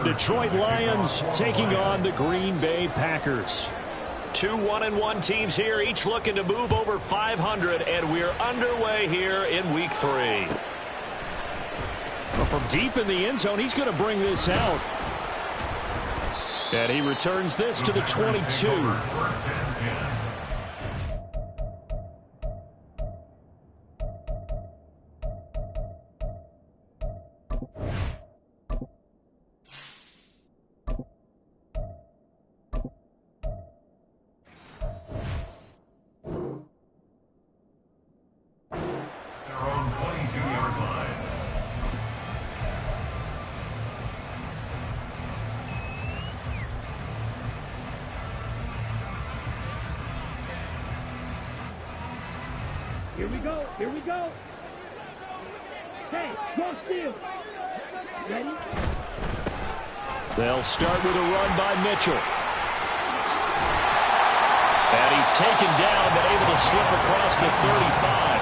Detroit Lions taking on the Green Bay Packers. Two 1-1 teams here, each looking to move over 500, and we're underway here in Week 3. Well, from deep in the end zone, he's going to bring this out. And he returns this to the 22. Here we go. Here we go. Hey, go steal. Ready? They'll start with a run by Mitchell. And he's taken down, but able to slip across the 35.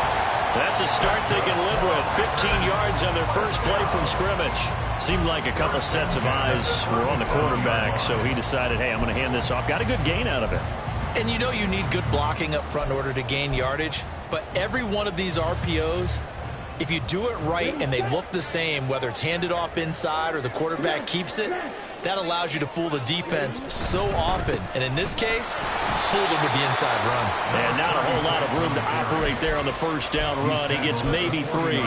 That's a start they can live with. 15 yards on their first play from scrimmage. Seemed like a couple sets of eyes were on the quarterback, so he decided, hey, I'm going to hand this off. Got a good gain out of it. And you know you need good blocking up front in order to gain yardage. But every one of these RPOs, if you do it right and they look the same, whether it's handed off inside or the quarterback keeps it, that allows you to fool the defense so often. And in this case, fooled them with the inside run. And not a whole lot of room to operate there on the first down run. He gets maybe 3.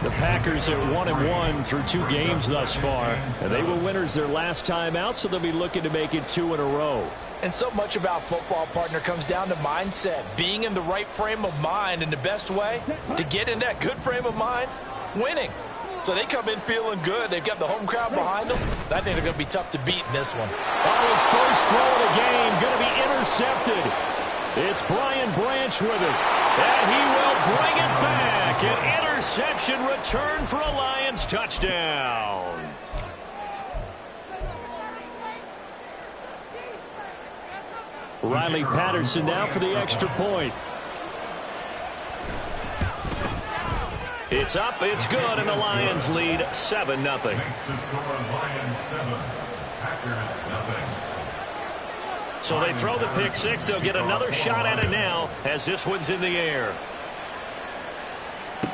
The Packers are 1-1 through 2 games thus far. And they were winners their last time out, so they'll be looking to make it 2 in a row. And so much about football, partner, comes down to mindset. Being in the right frame of mind, and the best way to get in that good frame of mind, winning. So they come in feeling good. They've got the home crowd behind them. I think they're going to be tough to beat in this one. Oh, his first throw of the game going to be intercepted. It's Brian Branch with it. And he will bring it back. An interception return for a Lions touchdown. Riley Patterson now for the extra point. It's up, it's good, and the Lions lead 7-0. So they throw the pick six. They'll get another shot at it now as this one's in the air. The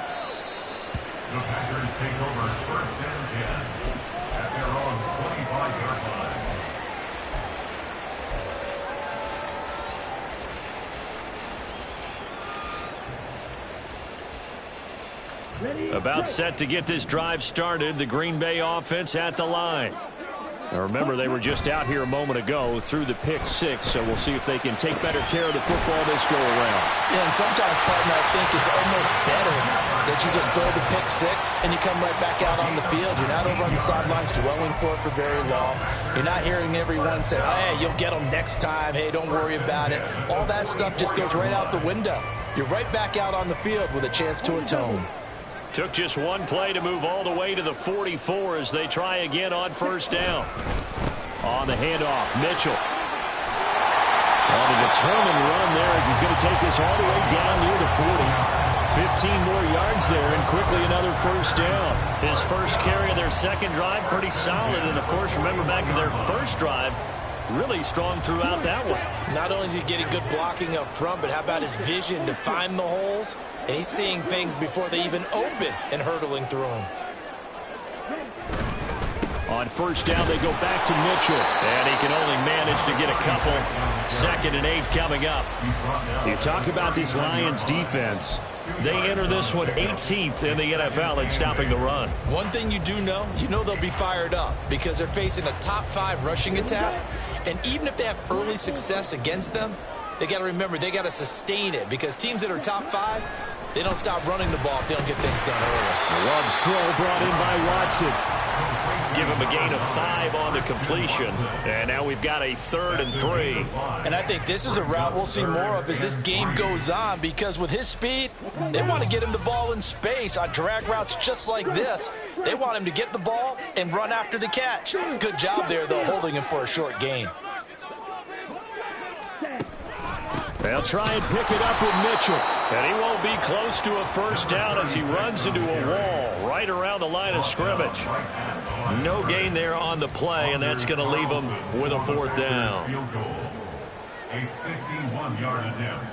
Packers take over first and 10 at their own 25-yard line. About set to get this drive started. The Green Bay offense at the line. Now remember, they were just out here a moment ago through the pick six, so we'll see if they can take better care of the football this go around. Yeah, and sometimes, partner, I think it's almost better that you just throw the pick six and you come right back out on the field. You're not over on the sidelines dwelling for it for very long. You're not hearing everyone say, hey, you'll get them next time. Hey, don't worry about it. All that stuff just goes right out the window. You're right back out on the field with a chance to atone. Took just one play to move all the way to the 44 as they try again on first down. On the handoff, Mitchell. On a determined run there as he's going to take this all the way down near the 40. 15 more yards there and quickly another first down. His first carry of their second drive, pretty solid. And, of course, remember back to their first drive, really strong throughout that one. Not only is he getting good blocking up front, but how about his vision to find the holes? And he's seeing things before they even open and hurtling through them. On first down, they go back to Mitchell. And he can only manage to get a couple. 2nd and 8 coming up. You talk about this Lions defense. They enter this one 18th in the NFL in stopping the run. One thing you do know, they'll be fired up because they're facing a top 5 rushing attack. And even if they have early success against them, they got to remember they got to sustain it because teams that are top 5, they don't stop running the ball if they don't get things done early. Love's throw brought in by Watson. Give him a gain of 5 on the completion. And now we've got a 3rd and 3. And I think this is a route we'll see more of as this game goes on because with his speed, they want to get him the ball in space on drag routes just like this. They want him to get the ball and run after the catch. Good job there, though, holding him for a short gain. They'll try and pick it up with Mitchell. And he won't be close to a first down as he runs into a wall right around the line of scrimmage. No gain there on the play, and that's going to leave them with a fourth down. Field goal. A 51-yard attempt.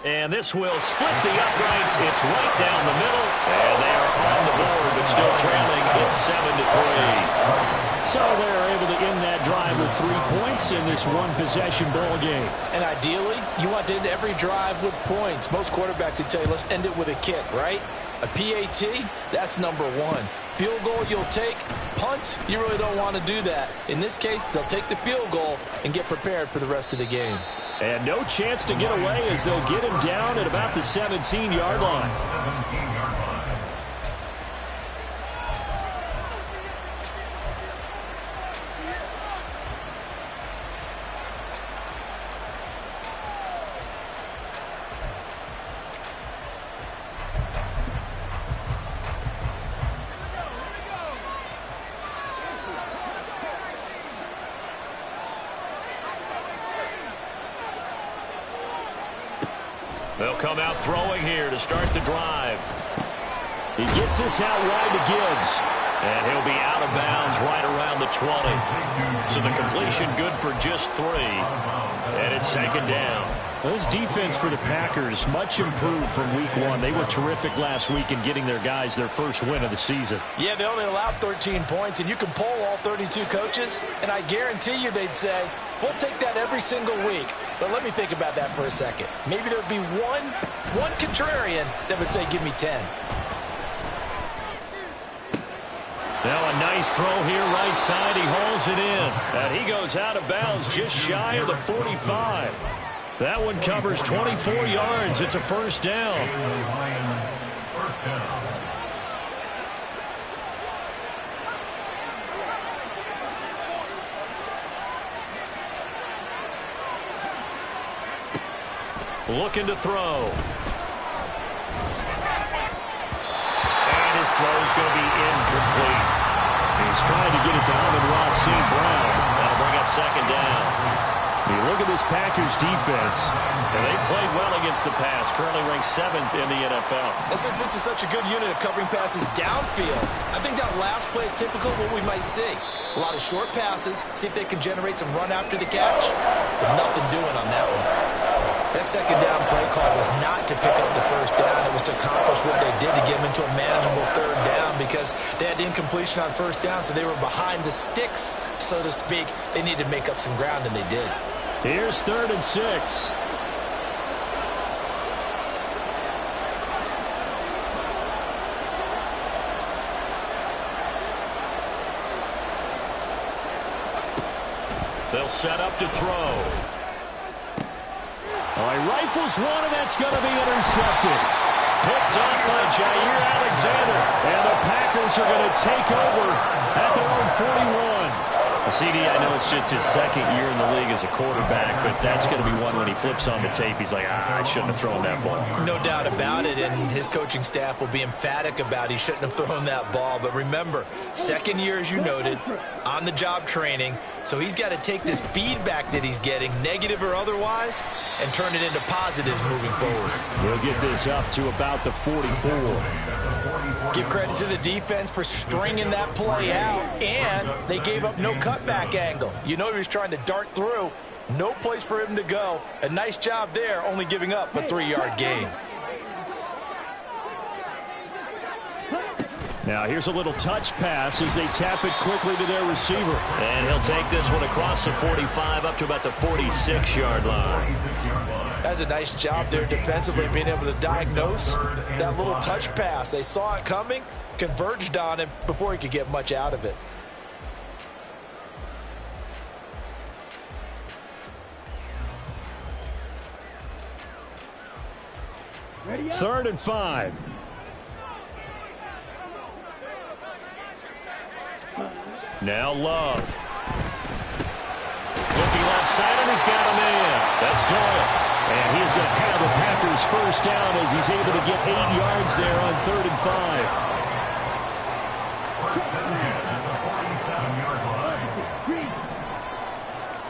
And this will split the uprights. It's right down the middle. And they are on the board, but still trailing. It's 7-3. So they're able to end that drive with 3 points in this one-possession ball game. And ideally, you want to end every drive with points. Most quarterbacks would tell you, let's end it with a kick, right? A PAT, that's number one. Field goal you'll take. Punts, you really don't want to do that. In this case, they'll take the field goal and get prepared for the rest of the game. And no chance to get away as they'll get him down at about the 17-yard line. 17-yard line. They'll come out throwing here to start the drive. He gets this out wide to Gibbs. And he'll be out of bounds right around the 20. So the completion good for just 3. And it's second down. Well, this defense for the Packers much improved from week 1. They were terrific last week in getting their guys their first win of the season. Yeah, they only allowed 13 points, and you can poll all 32 coaches, and I guarantee you they'd say, we'll take that every single week. But let me think about that for a second. Maybe there'd be one contrarian that would say, give me 10. Now a nice throw here right side. He hauls it in. And he goes out of bounds just shy of the 45. That one covers 24 yards. It's a first down. Lions, first down. Looking to throw. And his throw's going to be incomplete. He's trying to get it to Amon-Ra St. Brown. That'll bring up second down. You look at this Packers defense, and they've played well against the pass, currently ranked 7th in the NFL. This is such a good unit of covering passes downfield. I think that last play is typical of what we might see. A lot of short passes, see if they can generate some run after the catch, but nothing doing on that one. That second down play call was not to pick up the first down. It was to accomplish what they did to get them into a manageable third down because they had incompletion on first down, so they were behind the sticks, so to speak. They needed to make up some ground, and they did. Here's 3rd and 6. They'll set up to throw. All right, rifles one, and that's going to be intercepted. Picked up by Jair Alexander. And the Packers are going to take over at their own 41. CD, I know it's just his second year in the league as a quarterback, but that's going to be one when he flips on the tape. He's like, I shouldn't have thrown that ball. No doubt about it, and his coaching staff will be emphatic about he shouldn't have thrown that ball. But remember, second year, as you noted, on-the-job training, so he's got to take this feedback that he's getting, negative or otherwise, and turn it into positives moving forward. We'll get this up to about the 44. Give credit to the defense for stringing that play out, and they gave up no cutback angle. You know he was trying to dart through. No place for him to go. A nice job there, only giving up a 3-yard gain. Now here's a little touch pass as they tap it quickly to their receiver. And he'll take this one across the 45 up to about the 46-yard line. That's a nice job there defensively, being able to diagnose that little touch pass. They saw it coming, converged on him before he could get much out of it. Ready up. 3rd and 5. Now Love. Looking left side, and he's got a man. That's Doyle. And he's going to have the Packers first down as he's able to get 8 yards there on 3rd and 5. First and 10 at the 47-yard line. Green.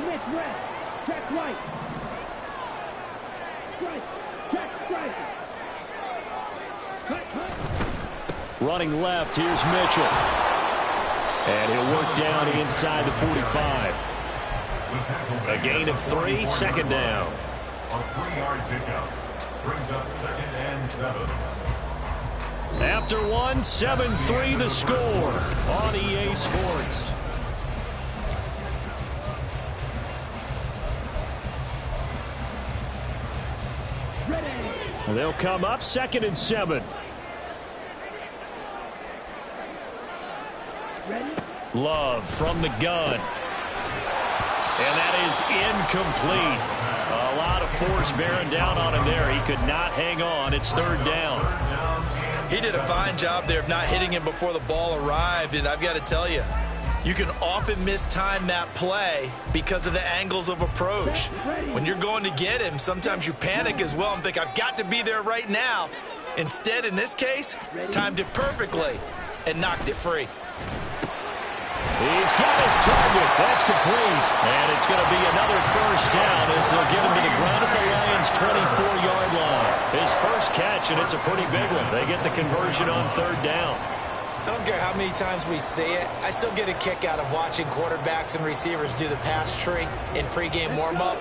Smith left. Check right. Strike. Check strike. Running left, here's Mitchell. And he'll work down inside the 45. A gain of 3, second down. A 3-yard pickup brings up 2nd and 7. After 1, 7-3 the score on EA Sports. They'll come up 2nd and 7. Love from the gun. And that is incomplete. A lot of force bearing down on him there. He could not hang on. It's 3rd down. He did a fine job there of not hitting him before the ball arrived, and I've got to tell you, you can often mistime that play because of the angles of approach. When you're going to get him, sometimes you panic as well and think, I've got to be there right now. Instead, in this case, timed it perfectly and knocked it free. He's got his target. That's complete. And it's going to be another 1st down as they'll get him to the ground at the Lions' 24-yard line. His first catch, and it's a pretty big one. They get the conversion on 3rd down. I don't care how many times we see it. I still get a kick out of watching quarterbacks and receivers do the pass tree in pregame warm-up.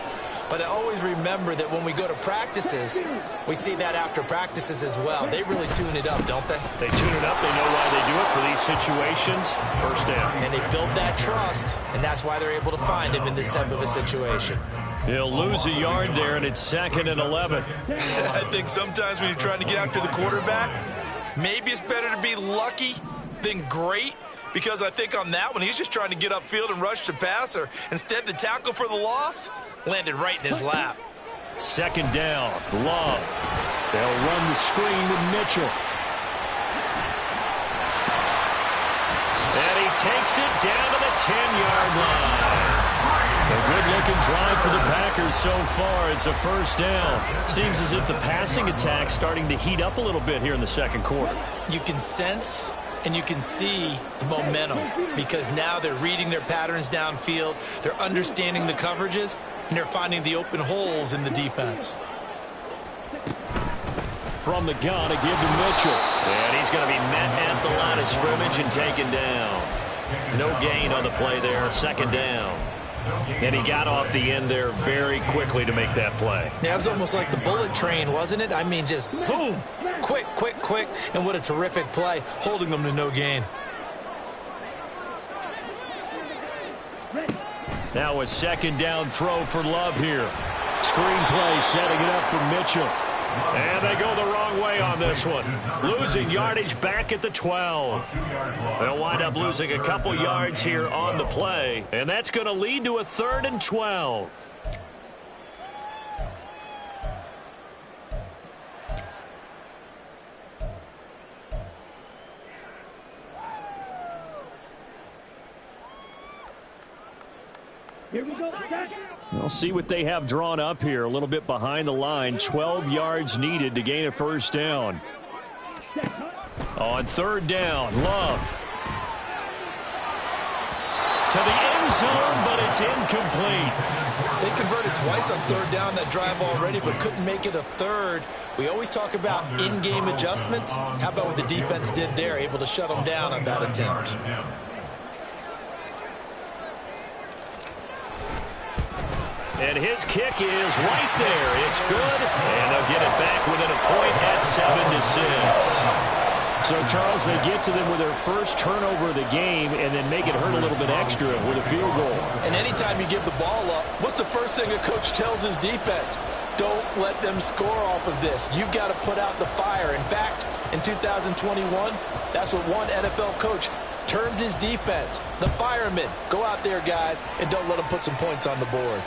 But I always remember that when we go to practices, we see that after practices as well. They really tune it up, don't they? They tune it up. They know why they do it for these situations. 1st down. And they build that trust, and that's why they're able to find him in this type of a situation. He'll lose a yard there, and it's 2nd and 11. I think sometimes when you're trying to get after the quarterback, maybe it's better to be lucky than great, because I think on that one, he's just trying to get upfield and rush the passer. Instead, the tackle for the loss landed right in his lap. 2nd down, Love. They'll run the screen with Mitchell. And he takes it down to the 10-yard line. A good-looking drive for the Packers so far. It's a 1st down. Seems as if the passing attack's starting to heat up a little bit here in the 2nd quarter. You can sense and you can see the momentum because now they're reading their patterns downfield, they're understanding the coverages, and they're finding the open holes in the defense. From the gun, a give to Mitchell. And he's going to be met at the line of scrimmage and taken down. No gain on the play there, 2nd down. And he got off the end there very quickly to make that play. Yeah, it was almost like the bullet train, wasn't it? I mean, just zoom, quick, quick, quick, and what a terrific play, holding them to no gain. Now a 2nd down throw for Love here. Screen play setting it up for Mitchell. And they go the wrong way on this one. Losing yardage back at the 12. They'll wind up losing a couple yards here on the play. And that's going to lead to a 3rd and 12. Here we go. We'll see what they have drawn up here. A little bit behind the line. 12 yards needed to gain a 1st down. On 3rd down, Love. To the end zone, but it's incomplete. They converted twice on 3rd down that drive already, but couldn't make it a 3rd. We always talk about in-game adjustments. How about what the defense did there, able to shut them down on that attempt? And his kick is right there. It's good. And they'll get it back within a point at 7-6. So, Charles, they get to them with their first turnover of the game and then make it hurt a little bit extra with a field goal. And anytime you give the ball up, what's the first thing a coach tells his defense? Don't let them score off of this. You've got to put out the fire. In fact, in 2021, that's what one NFL coach termed his defense. The firemen. Go out there, guys, and don't let them put some points on the board.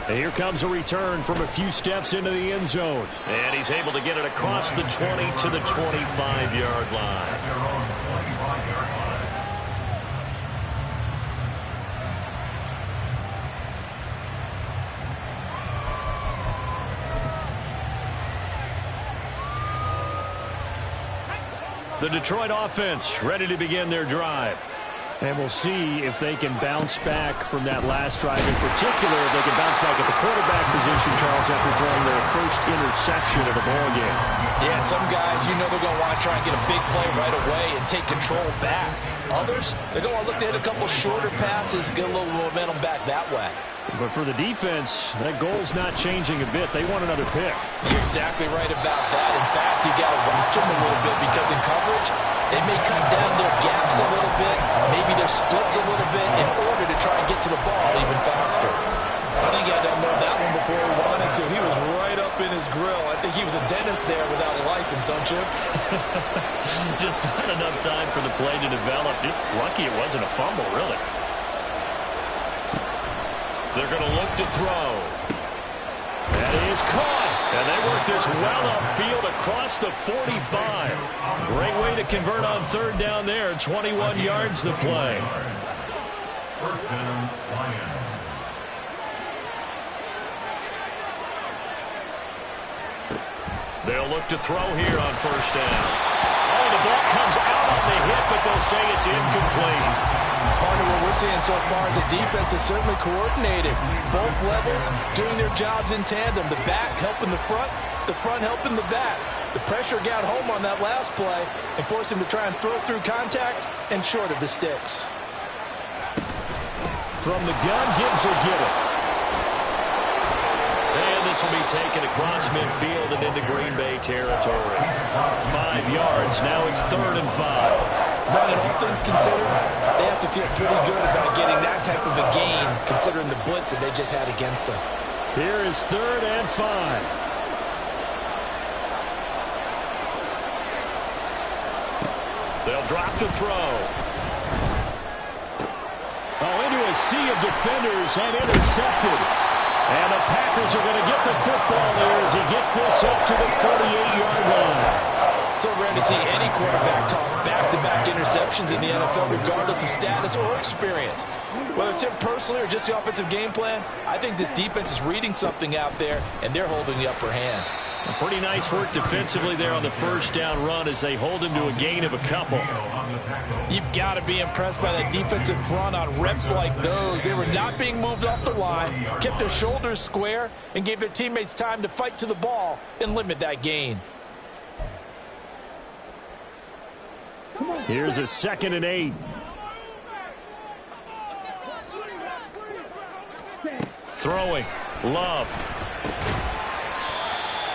And here comes a return from a few steps into the end zone. And he's able to get it across the 20 to the 25-yard line. The Detroit offense ready to begin their drive. And we'll see if they can bounce back from that last drive in particular. If they can bounce back at the quarterback position, Charles, after throwing their first interception of the ball game. Yeah, and some guys, you know they're going to want to try and get a big play right away and take control back. Others, they're going to look to hit a couple shorter passes, get a little momentum back that way. But for the defense, that goal's not changing a bit. They want another pick. You're exactly right about that. In fact, you got to watch them a little bit because in coverage, they may cut down their gaps a little bit, maybe their splits a little bit in order to try and get to the ball even faster. I think he had to unload that one before he wanted to. He was right up in his grill. I think he was a dentist there without a license, don't you? Just not enough time for the play to develop. Just lucky it wasn't a fumble, really. They're going to look to throw. That is caught. And they work this well upfield across the 45. Great way to convert on third down there. 21 yards the play. First down, Lions. They'll look to throw here on first down. Oh, the ball comes out on the hit, but they'll say it's incomplete. Part of what we're seeing so far is the defense is certainly coordinated. Both levels doing their jobs in tandem. The back helping the front helping the back. The pressure got home on that last play and forced him to try and throw through contact and short of the sticks. From the gun, Gibbs will get it. And this will be taken across midfield and into Green Bay territory. 5 yards. Now it's 3rd and 5. Brandon, all things considered, they have to feel pretty good about getting that type of a gain, considering the blitz that they just had against them. Here is 3rd and 5. They'll drop to throw. Oh, into a sea of defenders and intercepted. And the Packers are going to get the football there as he gets this up to the 48-yard line. So rare to see any quarterback toss back-to-back interceptions in the NFL, regardless of status or experience. Whether it's him personally or just the offensive game plan, I think this defense is reading something out there, and they're holding the upper hand. Pretty nice work defensively there on the first down run as they hold him to a gain of a couple. You've got to be impressed by that defensive front on reps like those. They were not being moved off the line, kept their shoulders square, and gave their teammates time to fight to the ball and limit that gain. Here's a 2nd and 8. Throwing. Love.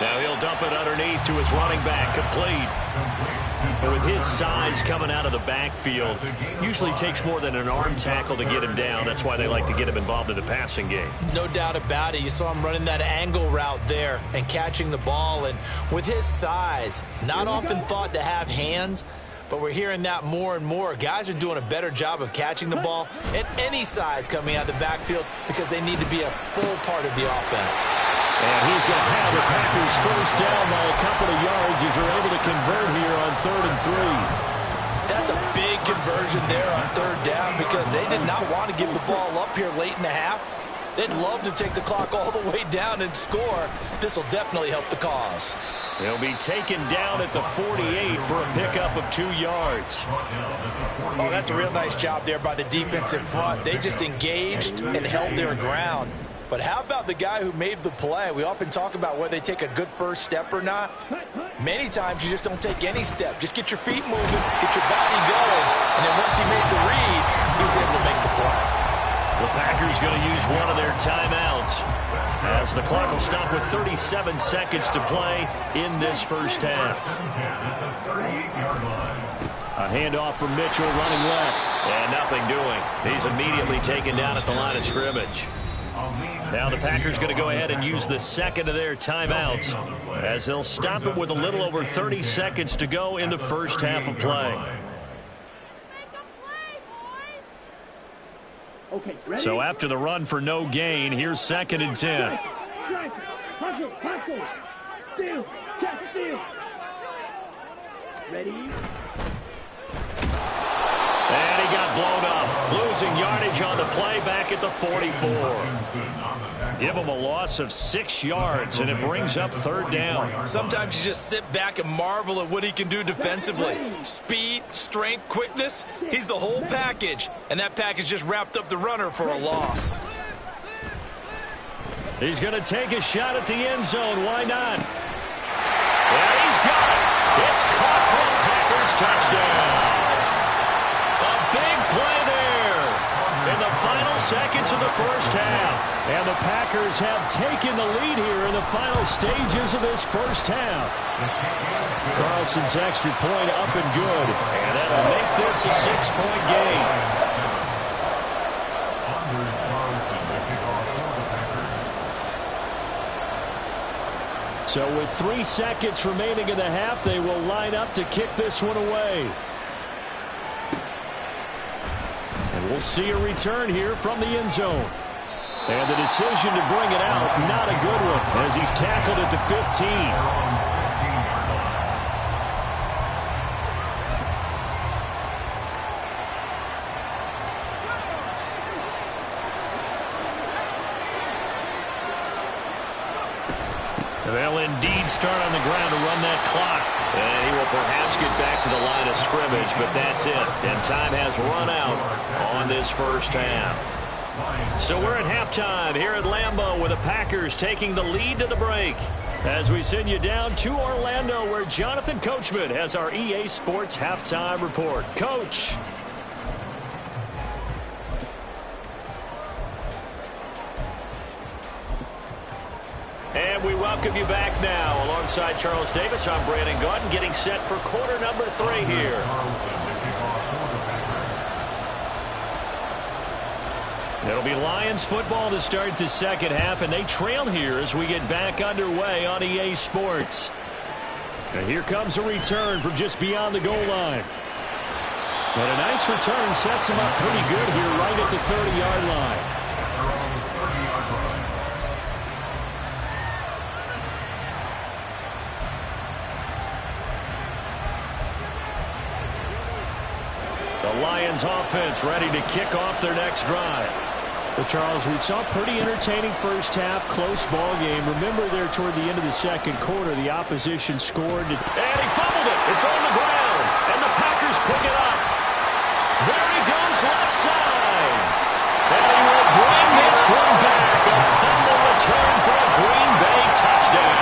Now he'll dump it underneath to his running back. Complete. But with his size coming out of the backfield, usually takes more than an arm tackle to get him down. That's why they like to get him involved in the passing game. No doubt about it. You saw him running that angle route there and catching the ball. And with his size, not often thought to have hands, but we're hearing that more and more. Guys are doing a better job of catching the ball at any size coming out of the backfield because they need to be a full part of the offense. And he's going to have the Packers first down by a couple of yards as they're able to convert here on 3rd and 3. That's a big conversion there on 3rd down because they did not want to give the ball up here late in the half. They'd love to take the clock all the way down and score. This will definitely help the cause. They'll be taken down at the 48 for a pickup of 2 yards. Oh, that's a real nice job there by the defensive front. They just engaged and held their ground. But how about the guy who made the play? We often talk about whether they take a good first step or not. Many times you just don't take any step. Just get your feet moving, get your body going, and then once he made the read, he was able to make the play. The Packers going to use one of their timeouts as the clock will stop with 37 seconds to play in this first half. A handoff from Mitchell running left, and nothing doing. He's immediately taken down at the line of scrimmage. Now the Packers going to go ahead and use the second of their timeouts as they'll stop it with a little over 30 seconds to go in the first half of play. Okay, ready? So after the run for no gain, here's 2nd and 10. Hustle. Steal. Catch steal. Ready? And he got blown up. Losing yardage on the play back at the 44. Give him a loss of 6 yards, and it brings up 3rd down. Sometimes you just sit back and marvel at what he can do defensively. Speed, strength, quickness, he's the whole package. And that package just wrapped up the runner for a loss. He's going to take a shot at the end zone. Why not? And he's got it. It's caught for the Packers touchdown. A big play there in the final seconds of the first half. And the Packers have taken the lead here in the final stages of this first half. Carlson's extra point up and good. And that'll make this a 6-point game. So with 3 seconds remaining in the half, they will line up to kick this one away. And we'll see a return here from the end zone. And the decision to bring it out, not a good one, as he's tackled at the 15. They'll indeed start on the ground to run that clock. And he will perhaps get back to the line of scrimmage, but that's it. And time has run out on this first half. So we're at halftime here at Lambeau with the Packers taking the lead to the break. As we send you down to Orlando where Jonathan Coachman has our EA Sports halftime report. Coach. And we welcome you back now. Alongside Charles Davis, I'm Brandon Gaudin, getting set for quarter number 3 here. It'll be Lions football to start the second half, and they trail here as we get back underway on EA Sports. And here comes a return from just beyond the goal line. But a nice return sets him up pretty good here right at the 30-yard line. The Lions offense ready to kick off their next drive. Well, Charles, we saw a pretty entertaining first half, close ball game. Remember there toward the end of the second quarter, the opposition scored. And he fumbled it. It's on the ground. And the Packers pick it up. There he goes left side. And he will bring this one back. A fumble return for a Green Bay touchdown.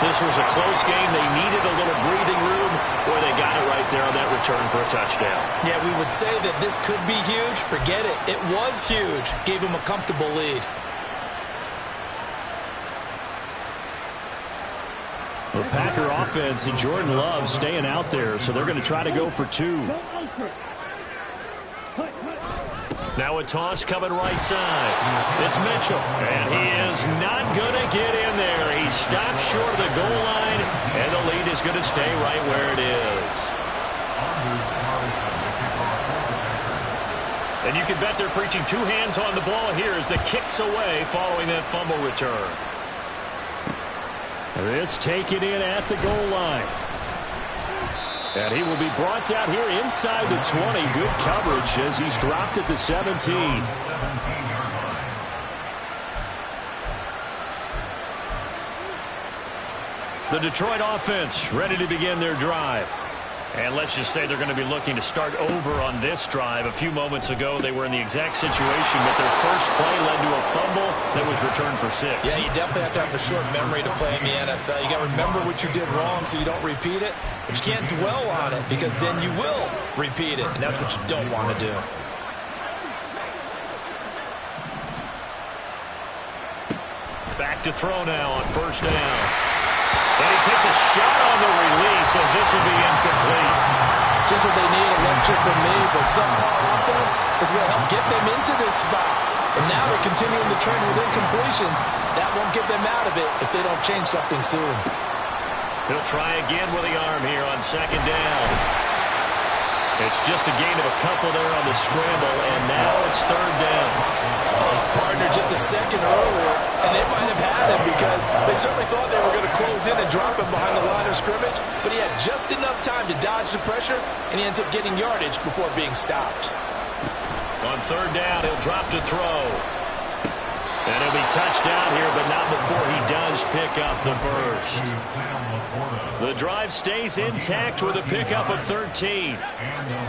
This was a close game. They needed a little breathing room, or they got it right there on that return for a touchdown. Yeah, we would say that this could be huge. Forget it. It was huge. Gave him a comfortable lead. The Packer offense and Jordan Love staying out there, so they're going to try to go for 2. Now a toss coming right side. It's Mitchell, and he is not going to get in there. He stopped short of the goal line, and the lead is going to stay right where it is. And you can bet they're preaching 2 hands on the ball here as the kick's away following that fumble return. This taken in at the goal line. And he will be brought down here inside the 20. Good coverage as he's dropped at the 17. The Detroit offense ready to begin their drive. And let's just say they're going to be looking to start over on this drive. A few moments ago, they were in the exact situation, but their first play led to a fumble that was returned for 6. Yeah, you definitely have to have a short memory to play in the NFL. You got to remember what you did wrong so you don't repeat it, but you can't dwell on it because then you will repeat it, and that's what you don't want to do. Back to throw now on first down. And he takes a shot on the release as this will be incomplete. Just what they need, a lecture from me, but subpar offense is what helped get them into this spot. And now they're continuing the trend with incompletions. That won't get them out of it if they don't change something soon. He'll try again with the arm here on second down. It's just a gain of a couple there on the scramble, and now it's third down. Partner just a second earlier, and they might have had him because they certainly thought they were going to close in and drop him behind the line of scrimmage, but he had just enough time to dodge the pressure, and he ends up getting yardage before being stopped. On third down, he'll drop to throw. And he'll be touched down here, but not before he does pick up the first. The drive stays intact with a pickup of 13.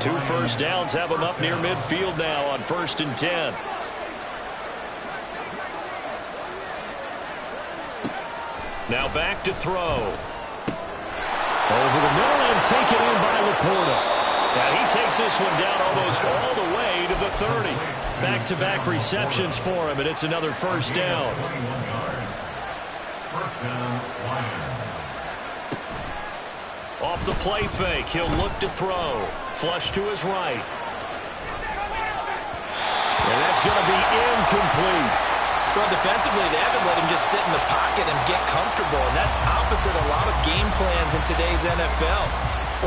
2 first downs have him up near midfield now on 1st and 10. Now back to throw. Over the middle and taken in by Laporta. And he takes this one down almost all the way to the 30. Back-to-back receptions for him, and it's another first down. First down, Lions. Off the play fake, he'll look to throw. Flush to his right. And that's going to be incomplete. Well, defensively, they haven't let him just sit in the pocket and get comfortable, and that's opposite a lot of game plans in today's NFL.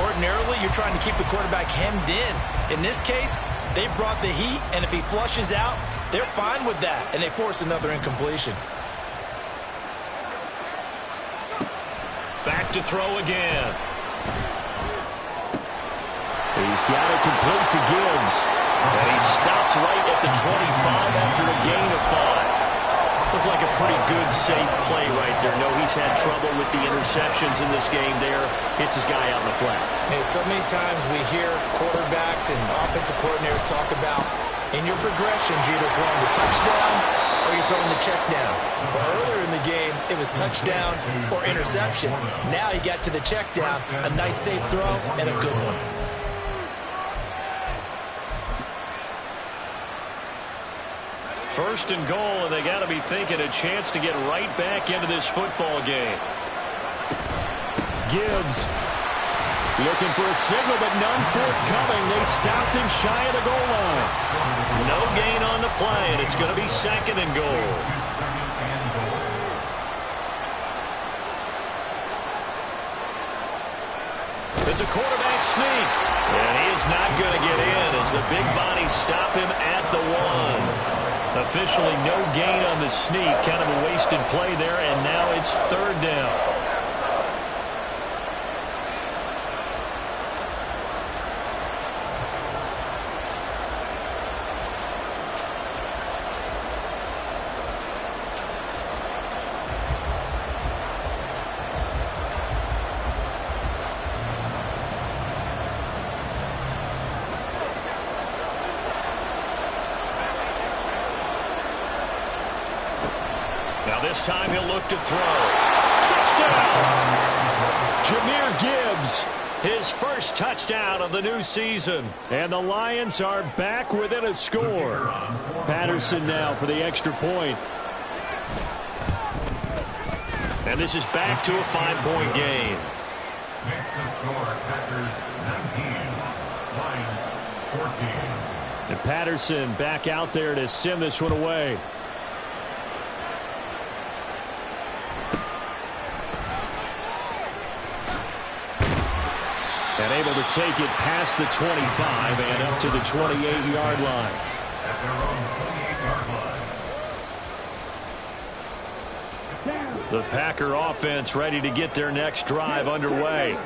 Ordinarily, you're trying to keep the quarterback hemmed in. In this case, they brought the heat, and if he flushes out, they're fine with that, and they force another incompletion. Back to throw again. He's got it complete to Gibbs. And he stopped right at the 25 after a gain of 5. Looked like a pretty good, safe play right there. No, he's had trouble with the interceptions in this game there. Hits his guy out in the flat. Hey, so many times we hear quarterbacks and offensive coordinators talk about, in your progressions, you're either throwing the touchdown or you're throwing the check down. But earlier in the game, it was touchdown or interception. Now he got to the check down, a nice safe throw, and a good one. First and goal, and they got to be thinking a chance to get right back into this football game. Gibbs looking for a signal, but none forthcoming. They stopped him shy of the goal line. No gain on the play, and it's going to be 2nd and goal. It's a quarterback sneak, and he is not going to get in as the big bodies stop him at the 1. Officially no gain on the sneak. Kind of a wasted play there, and now it's 3rd down. Now this time he'll look to throw. Touchdown! Jahmyr Gibbs, his first touchdown of the new season. And the Lions are back within a score. Patterson now for the extra point. And this is back to a 5-point game. Next to score, Packers 19, Lions 14. And Patterson back out there to send this one away. And able to take it past the 25 and up to the 28-yard line. At their own 28-yard line. The Packer offense ready to get their next drive underway.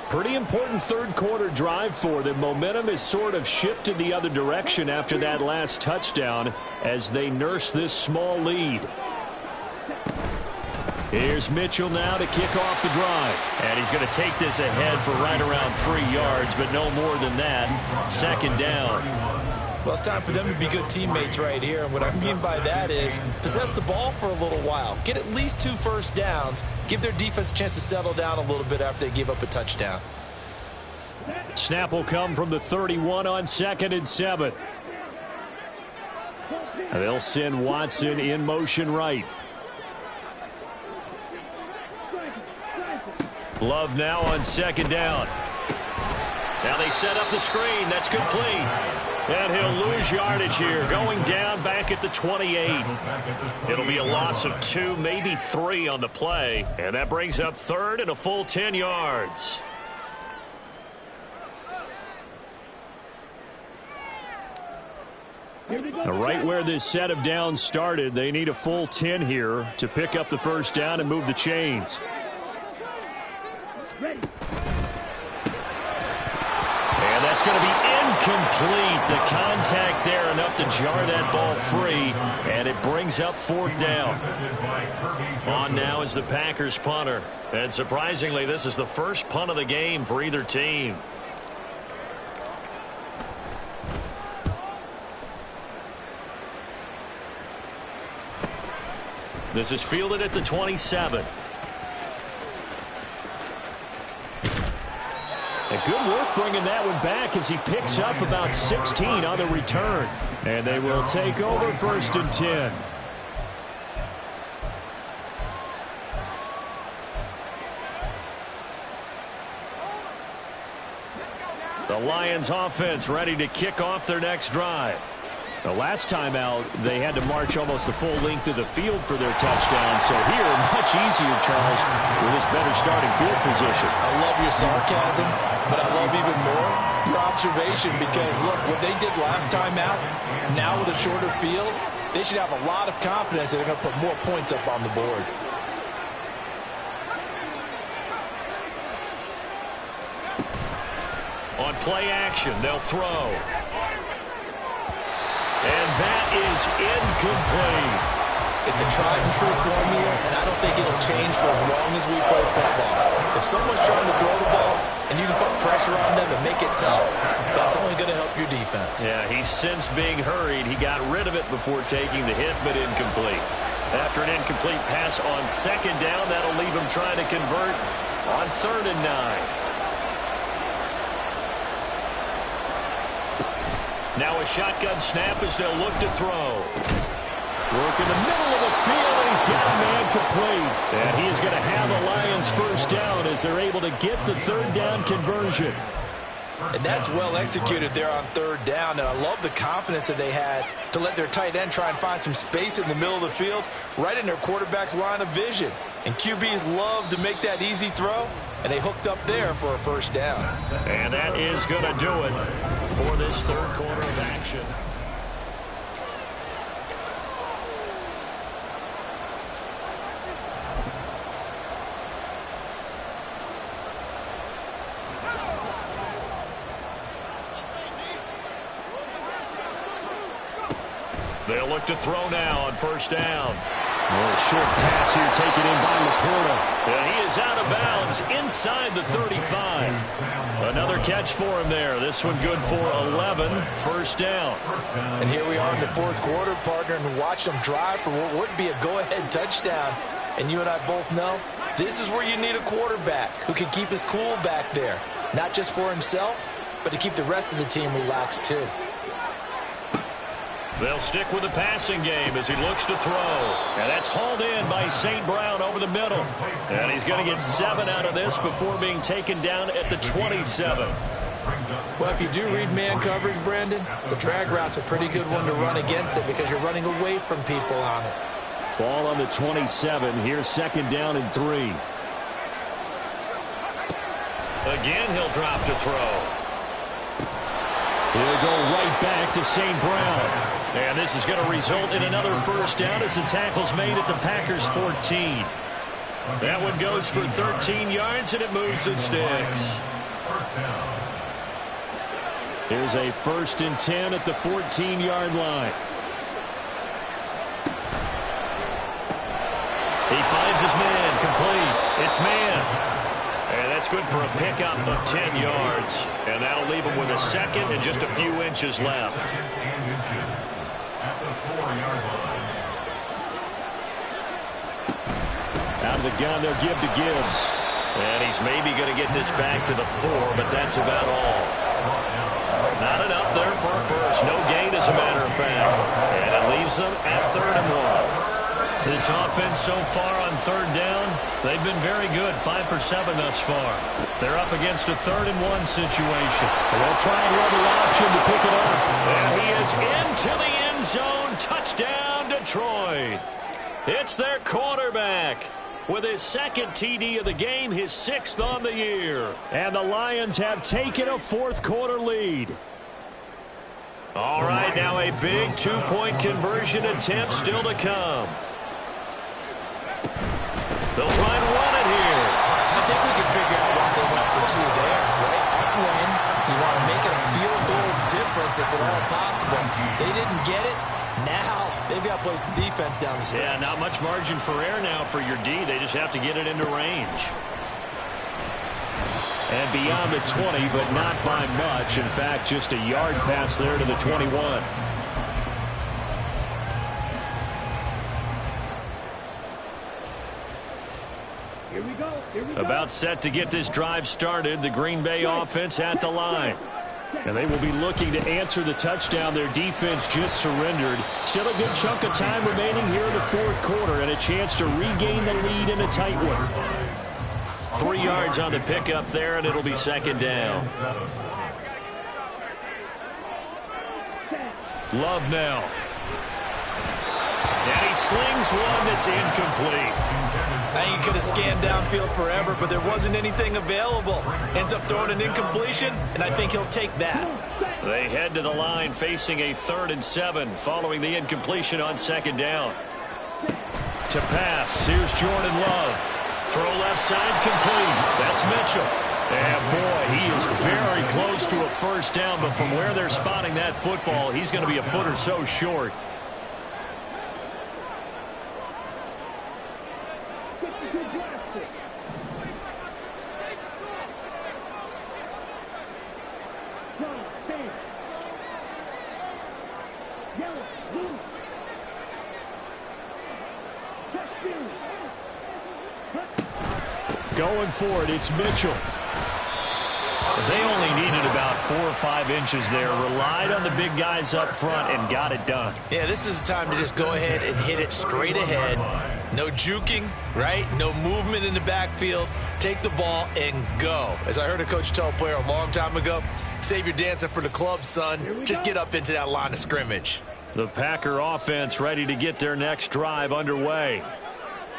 Pretty important third quarter drive for them. Momentum has sort of shifted the other direction after that last touchdown as they nurse this small lead. Here's Mitchell now to kick off the drive. And he's going to take this ahead for right around 3 yards, but no more than that. 2nd down. Well, it's time for them to be good teammates right here. And what I mean by that is possess the ball for a little while. Get at least 2 first downs. Give their defense a chance to settle down a little bit after they give up a touchdown. Snap will come from the 31 on 2nd and 7. And they'll send Watson in motion right. Love now on 2nd down. Now they set up the screen. That's complete. And he'll lose yardage here. Going down back at the 28. It'll be a loss of 2, maybe 3 on the play. And that brings up 3rd and a full 10 yards. Now right where this set of downs started, they need a full 10 here to pick up the first down and move the chains. Ready. And that's going to be incomplete. The contact there enough to jar that ball free, and it brings up 4th down. On now is the Packers punter. And surprisingly, this is the first punt of the game for either team. This is fielded at the 27. And good work bringing that one back as he picks up about 16 on the return. And they will take over 1st and 10. The Lions offense ready to kick off their next drive. The last time out, they had to march almost the full length of the field for their touchdown. So here, much easier, Charles, with this better starting field position. I love your sarcasm, but I love even more your observation because, look, what they did last time out, now with a shorter field, they should have a lot of confidence that they're going to put more points up on the board. On play action, they'll throw. And that is incomplete. It's a tried and true formula, and I don't think it'll change for as long as we play football. If someone's trying to throw the ball and you can put pressure on them and make it tough, that's only going to help your defense. Yeah, he's since being hurried. He got rid of it before taking the hit, but incomplete. After an incomplete pass on 2nd down, that'll leave him trying to convert on 3rd and 9. Now a shotgun snap as they'll look to throw. Work in the middle of the field, and he's got a man complete. And he is going to have the Lions 1st down as they're able to get the 3rd down conversion. And that's well executed there on 3rd down. And I love the confidence that they had to let their tight end try and find some space in the middle of the field, right in their quarterback's line of vision. And QBs love to make that easy throw, and they hooked up there for a 1st down. And that is going to do it for this 3rd quarter of action. They'll look to throw now on 1st down. A short pass here taken in by Laporta. And he is out of bounds inside the 35. Another catch for him there. This one good for 11. 1st down. And here we are in the 4th quarter, partner, and watch them drive for what would be a go-ahead touchdown. And you and I both know this is where you need a quarterback who can keep his cool back there. Not just for himself, but to keep the rest of the team relaxed too. They'll stick with the passing game as he looks to throw. And that's hauled in by St. Brown over the middle. And he's going to get 7 out of this before being taken down at the 27. Well, if you do read man coverage, Brandon, the drag route's a pretty good one to run against it because you're running away from people on it. Ball on the 27. Here's 2nd down and 3. Again, he'll drop to throw. He'll go right back to St. Brown. And this is going to result in another 1st down as the tackle's made at the Packers 14. That one goes for 13 yards, and it moves the sticks. Here's a 1st and 10 at the 14-yard line. He finds his man, complete. It's man. And that's good for a pickup of 10 yards. And that'll leave him with a 2nd and just a few inches left. Out of the gun, they'll give to Gibbs. And he's maybe going to get this back to the 4, but that's about all. Not enough there for a 1st. No gain, as a matter of fact. And it leaves them at 3rd and 1. This offense so far on 3rd down, they've been very good. 5 for 7 thus far. They're up against a 3rd and 1 situation. They'll try another option to pick it up. And he is into the end zone. Touchdown, Detroit. It's their quarterback with his 2nd TD of the game, his 6th on the year. And the Lions have taken a 4th quarter lead. All right, now a big 2-point conversion attempt still to come. They'll try and run it here. I think we can figure out why they went for 2 there, right? Up win, you want to make it a field goal difference. offense if at all possible. They didn't get it. Now they've got to play some defense down the stretch. Yeah, not much margin for error now for your D. They just have to get it into range. And beyond the 20, but not by much. In fact, just a yard pass there to the 21. Here we go. Here we go. About set to get this drive started. The Green Bay offense at the line. And they will be looking to answer the touchdown their defense just surrendered. Still a good chunk of time remaining here in the fourth quarter and a chance to regain the lead in a tight one. 3 yards on the pickup there, and it'll be second down. Love now. And he slings one that's incomplete. I think he could have scanned downfield forever, but there wasn't anything available. Ends up throwing an incompletion, and I think he'll take that. They head to the line facing a 3rd and 7 following the incompletion on second down. To pass, here's Jordan Love. Throw left side complete. That's Mitchell. And boy, he is very close to a first down, but from where they're spotting that football, he's going to be a foot or so short. Going for it, it's Mitchell. They only needed about 4 or 5 inches there. Relied on the big guys up front and got it done. Yeah, this is the time to just go ahead and hit it straight ahead. No juking, right? No movement in the backfield. Take the ball and go. As I heard a coach tell a player a long time ago, save your dancing for the club, son. Just get up into that line of scrimmage. The Packer offense ready to get their next drive underway.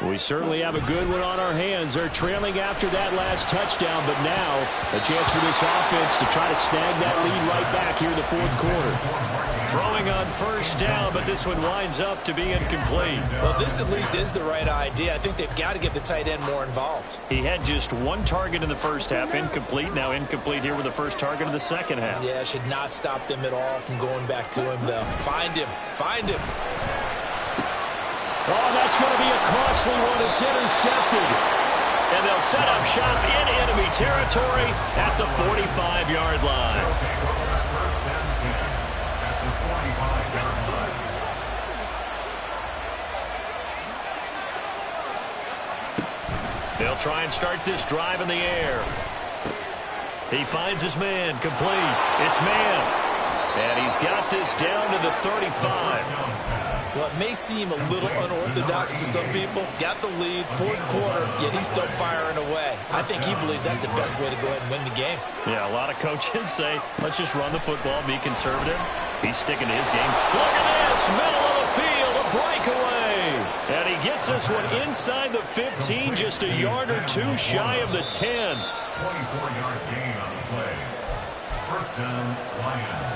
We certainly have a good one on our hands. They're trailing after that last touchdown, but now a chance for this offense to try to snag that lead right back here in the fourth quarter. Throwing on first down, but this one winds up to be incomplete. Well, this at least is the right idea. I think they've got to get the tight end more involved. He had just 1 target in the first half, incomplete. Now incomplete here with the first target of the second half. Yeah, should not stop them at all from going back to him, though. Find him. Find him. Oh, that's going to be a costly one. It's intercepted. And they'll set up shop in enemy territory at the 45-yard line. They'll try and start this drive in the air. He finds his man, complete. It's man. And he's got this down to the 35. Well, it may seem a little unorthodox to some people. Got the lead, fourth quarter, yet he's still firing away. I think he believes that's the best way to go ahead and win the game. Yeah, a lot of coaches say, let's just run the football, be conservative. He's sticking to his game. Look at this, middle of the field, a breakaway. And he gets this one inside the 15, just a yard or 2 shy of the 10. 24-yard gain on the play. First down, Lions.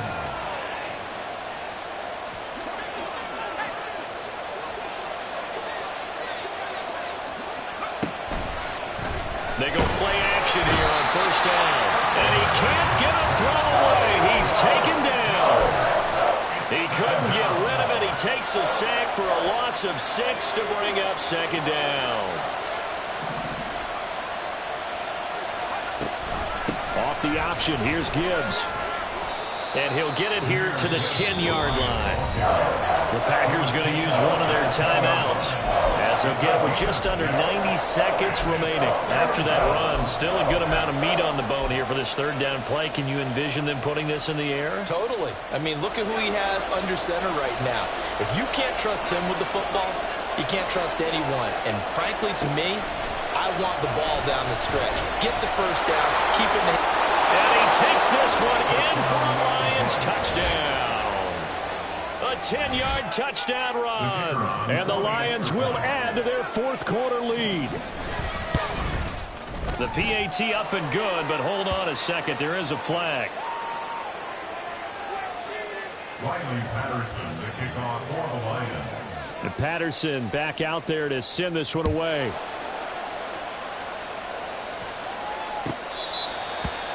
They go play action here on first down. And he can't get a throw away. He's taken down. He couldn't get rid of it. He takes a sack for a loss of 6 to bring up second down. Off the option, here's Gibbs. And he'll get it here to the 10-yard line. The Packers going to use one of their timeouts as they'll get it with just under 90 seconds remaining. After that run, still a good amount of meat on the bone here for this third down play. Can you envision them putting this in the air? Totally. I mean, look at who he has under center right now. If you can't trust him with the football, you can't trust anyone. And frankly, to me, I want the ball down the stretch. Get the first down, keep it in the... And he takes this one in for a Lions touchdown. A 10-yard touchdown run. And the Lions will add to their fourth quarter lead. The PAT up and good, but hold on a second. There is a flag. Riley Patterson, the kickoff for the Lions. And Patterson back out there to send this one away.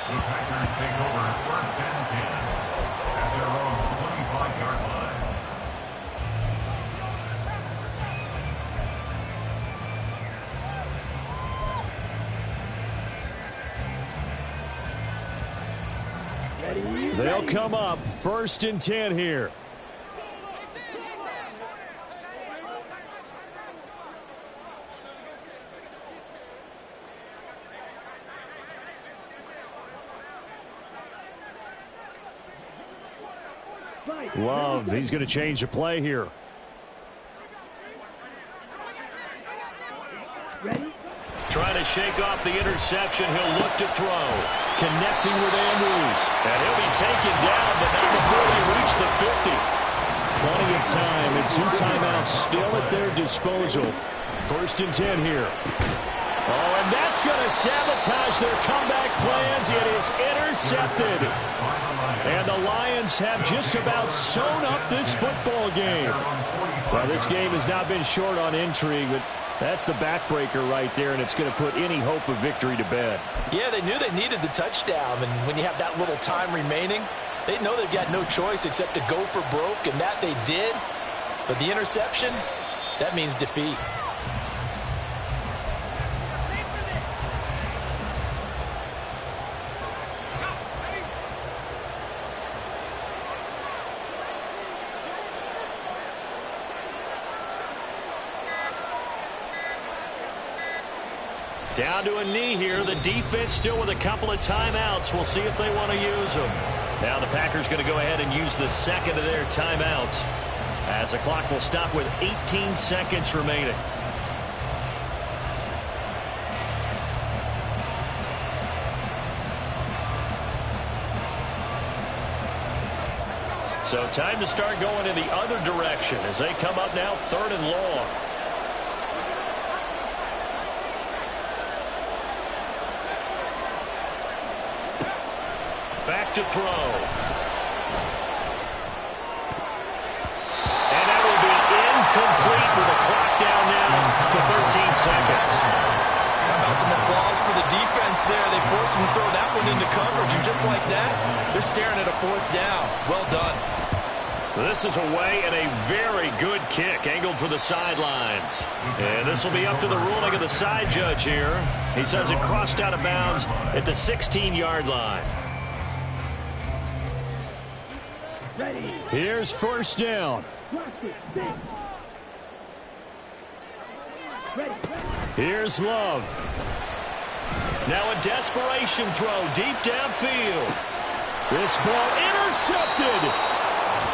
The Packers take over first and 10 at their own They'll come up 1st and 10 here. Love, he's going to change the play here. Ready? Trying to shake off the interception. He'll look to throw. Connecting with Andrews. And he'll be taken down, but not before they reach the 50. Plenty of time and 2 timeouts still at their disposal. 1st and 10 here. Oh, and that's going to sabotage their comeback plans. It is intercepted. And the Lions have just about sewn up this football game. Well, this game has not been short on intrigue, but that's the backbreaker right there, and it's going to put any hope of victory to bed. Yeah, they knew they needed the touchdown, and when you have that little time remaining, they know they've got no choice except to go for broke, and that they did. But the interception, that means defeat. Down to a knee here. The defense still with a couple of timeouts. We'll see if they want to use them. Now the Packers going to go ahead and use the second of their timeouts, as the clock will stop with 18 seconds remaining. So time to start going in the other direction as they come up now 3rd and long. Back to throw. And that will be incomplete with a clock down now to 13 seconds. How about some applause for the defense there? They forced him to throw that one into coverage, and just like that, they're staring at a 4th down. Well done. This is away and a very good kick angled for the sidelines. And this will be up to the ruling of the side judge here. He says it crossed out of bounds at the 16-yard line. Ready. Here's 1st down. Ready. Here's Love. Now a desperation throw deep downfield. This ball intercepted.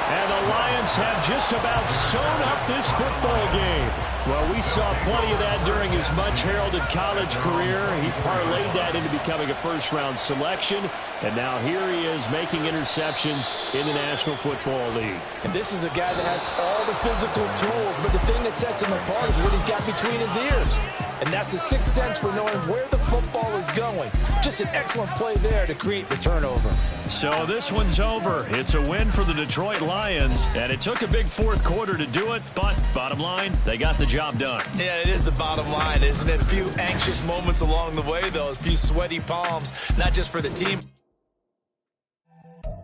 And the Lions have just about sewn up this football game. Well, we saw plenty of that during his much-heralded college career. He parlayed that into becoming a first-round selection. And now here he is making interceptions in the National Football League. And this is a guy that has all the physical tools, but the thing that sets him apart is what he's got between his ears. And that's the sixth sense for knowing where the football is going. Just an excellent play there to create the turnover. So this one's over. It's a win for the Detroit Lions, and it took a big 4th quarter to do it, but bottom line, they got the job done. Yeah, it is the bottom line, isn't it? A few anxious moments along the way, though, a few sweaty palms, not just for the team.